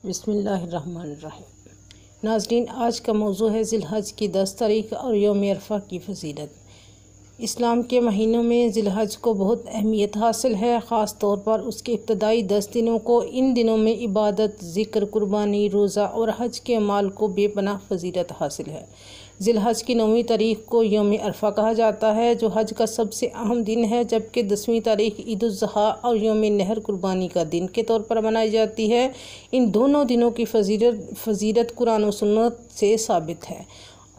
बिस्मिल्लाहिर्रहमानिर्रहीम। नाज़रीन, आज का मौजू है ज़िलहज की 10 तारीख़ और यौम अरफ़ा की फ़जीलत। इस्लाम के महीनों में ज़िलहज को बहुत अहमियत हासिल है। ख़ास तौर पर उसके इब्तदाई 10 दिनों को, इन दिनों में इबादत, ज़िक्र, कुर्बानी, रोज़ा और हज के अमाल को बेपनाह फ़जीलत हासिल है। ज़िलहज की 9वीं तारीख़ को यौम अरफ़ा कहा जाता है, जो हज का सबसे अहम दिन है, जबकि 10वीं तारीख़ ईद उल ज़ुहा और यौम नहर कुर्बानी का दिन के तौर पर मनाई जाती है। इन दोनों दिनों की फ़जीलत कुरान और सुन्नत से साबित है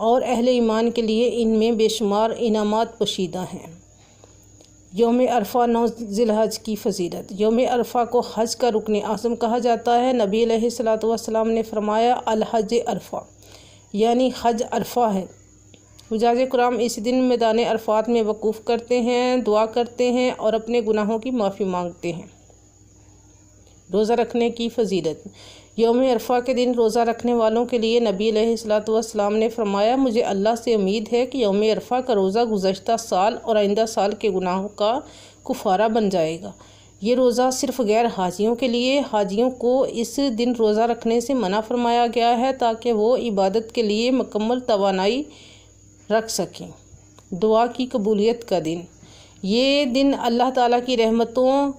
और अहले ईमान के लिए इनमें बेशुमार इनामात पोशीदा हैं। यौम अरफ़ा 9 ज़िलहज की फ़जीलत। यौम अरफ़ा को हज का रुकन आज़म कहा जाता है। नबी अलैहिस्सलातु वस्सलाम ने फरमाया, अल हज अरफ़ा, यानी हज अरफ़ा है। हुज्जाज कुराम इस दिन मैदान अरफ़ात में वक़ूफ़ करते हैं, दुआ करते हैं और अपने गुनाहों की माफ़ी मांगते हैं। रोज़ा रखने की फ़जीलत। यौम अरफ़ा के दिन रोज़ा रखने वालों के लिए नबी अलैहिस्सलातु वस्सलाम ने फरमाया, मुझे अल्लाह से उम्मीद है कि यौम अरफ़ा का रोज़ा गुज़श्ता साल और आइंदा साल के गुनाहों का कुफ़ारा बन जाएगा। ये रोज़ा सिर्फ़ गैर हाजियों के लिए, हाजियों को इस दिन रोज़ा रखने से मना फरमाया गया है ताकि वो इबादत के लिए मुकम्मल तवानाई रख सकें। दुआ की कबूलियत का दिन। ये दिन अल्लाह ताला की रहमतों,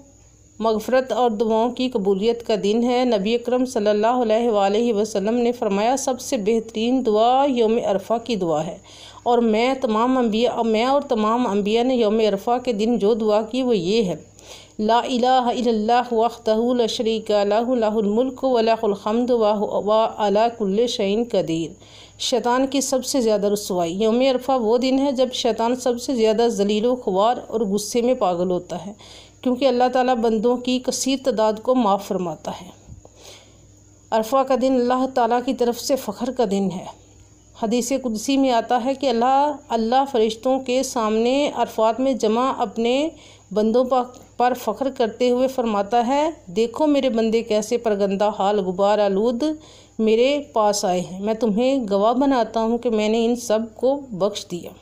मग़फ़रत और दुआओं की कबूलियत का दिन है। नबी अकरम सल्लल्लाहु अलैहि वसल्लम ने फरमाया, सबसे बेहतरीन दुआ यौम अरफ़ा की दुआ है और मैं और तमाम अंबिया ने यौम अरफ़ा के दिन जो दुआ की वो ये है, ला इलाहा इल्लल्लाहु वहदहु ला शरीका लहु लहुल मुल्कु व लहुल हम्दु व अला कुल्लि शैइन क़दीर। शैतान की सबसे ज़्यादा रुसवाई। यौम अरफ़ा वो दिन है जब शैतान सबसे ज़्यादा ज़लील ख्वार और गुस्से में पागल होता है, क्योंकि अल्लाह ताला बंदों की कसीर तादाद को माफ़ फरमाता है। अरफ़ा का दिन अल्लाह ताला की तरफ से फ़ख्र का दिन है। हदीस कुदसी में आता है कि अल्लाह फ़रिश्तों के सामने अरफ़ात में जमा अपने बंदों पर फ़ख्र करते हुए फरमाता है, देखो मेरे बंदे कैसे परगंदा हाल गुबार आलूद मेरे पास आए हैं। मैं तुम्हें गवाह बनाता हूँ कि मैंने इन सब को बख्श दिया।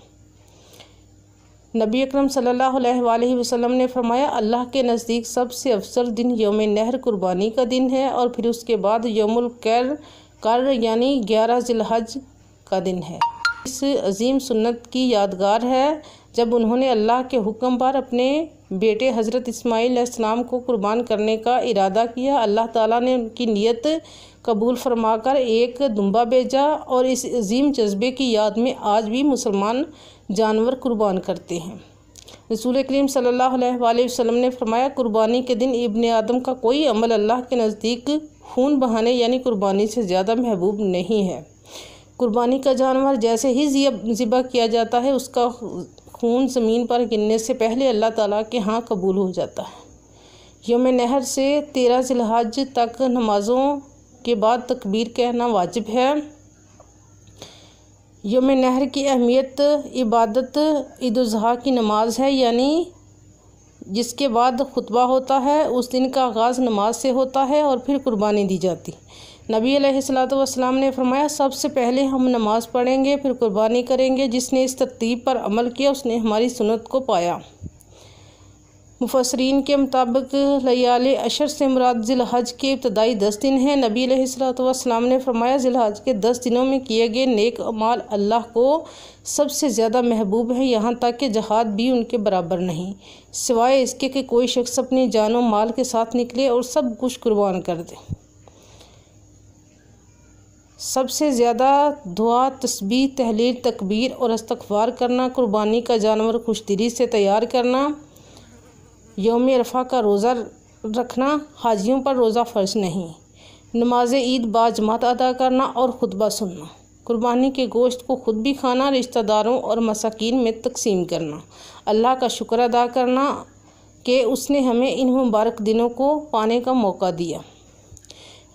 नबी अकरम सल्लल्लाहु अलैहि वसल्लम ने फरमाया, अल्लाह के नज़दीक सबसे अफसर दिन यौम नहर कुर्बानी का दिन है और फिर उसके बाद यौमुल कर यानी 11 ज़िलहज का दिन है। इस अजीम सुन्नत की यादगार है जब उन्होंने अल्लाह के हुक्म पर अपने बेटे हज़रत इस्माईल अलैहिस्सलाम को कुर्बान करने का इरादा किया। अल्लाह ताला ने उनकी नीयत कबूल फरमाकर एक दुम्बा भेजा और इस अजीम जज्बे की याद में आज भी मुसलमान जानवर कुर्बान करते हैं। रसूल करीम सल्लल्लाहु अलैहि वसल्लम ने फरमाया, कुर्बानी के दिन इब्ने आदम का कोई अमल अल्लाह के नज़दीक खून बहाने यानी कुर्बानी से ज़्यादा महबूब नहीं है। कुर्बानी का जानवर जैसे ही ज़िबा किया जाता है, उसका खून ज़मीन पर गिरने से पहले अल्लाह ताला के यहाँ कबूल हो जाता है। यौम नहर से 13 ज़िलहज तक नमाज़ों के बाद तकबीर कहना वाजिब है। यौम नहर की अहमियत, इबादत ईद उल ज़ुहा की नमाज है, यानी जिसके बाद खुतबा होता है। उस दिन का आगाज़ नमाज से होता है और फिर कुर्बानी दी जाती। नबी अलैहिस्सलातु वस्सलाम ने फरमाया, सबसे पहले हम नमाज़ पढ़ेंगे, फिर कुर्बानी करेंगे। जिसने इस तरतीब पर अमल किया उसने हमारी सुन्नत को पाया। मुफस्सिरीन के मुताबिक लयाले अशर से मुराद ज़िलहज के इब्तदाई 10 दिन हैं। नबी अलैहिस्सलातु वस्सलाम ने फरमाया, ज़िलहज के 10 दिनों में किए गए नेक अमाल अल्लाह को सबसे ज़्यादा महबूब है, यहाँ तक कि जहाद भी उनके बराबर नहीं, सिवाय इसके कि कोई शख्स अपनी जान और माल के साथ निकले और सब कुछ कुर्बान कर दे। सबसे ज़्यादा दुआ, तस्बीह, तहलील, तकबीर और इस्तग़फ़ार करना, कुर्बानी का जानवर खुशदिली से तैयार करना, यौम अरफ़ा का रोज़ा रखना, हाजियों पर रोज़ा फ़र्ज नहीं, नमाज ईद बाजमात अदा करना और खुतबा सुनना, कुर्बानी के गोश्त को खुद भी खाना, रिश्तेदारों और मसाकीन में तकसीम करना, अल्लाह का शुक्र अदा करना कि उसने हमें इन मुबारक दिनों को पाने का मौका दिया।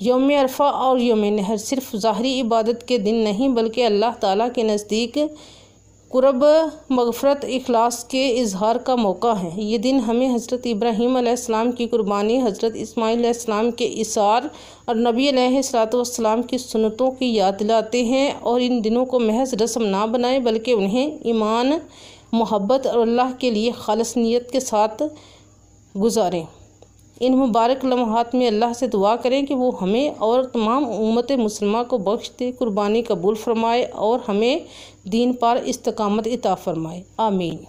यौम अरफ़ा और यौम नहर सिर्फ़ ज़ाहरी इबादत के दिन नहीं, बल्कि अल्लाह ताला के नज़दीक कुर्ब, मग़फ़रत, इखलास के इजहार का मौका है। ये दिन हमें हज़रत इब्राहीम अलैहिस्सलाम की कुर्बानी, हज़रत इस्माईल अलैहिस्सलाम के इसार और नबी अलैहिस्सलातु वस्सलाम की सुन्नतों की याद दिलाते हैं। और इन दिनों को महज रस्म ना बनाएं, बल्कि उन्हें ईमान, मोहब्बत और अल्लाह के लिए खालिस नीयत के साथ गुजारें। इन मुबारक लम्हात में अल्लाह से दुआ करें कि वो हमें और तमाम उम्मत मुसलमा को बख्श दे, कुर्बानी कबूल फरमाए और हमें दीन पर इस्तकामत इता फरमाए। आमीन।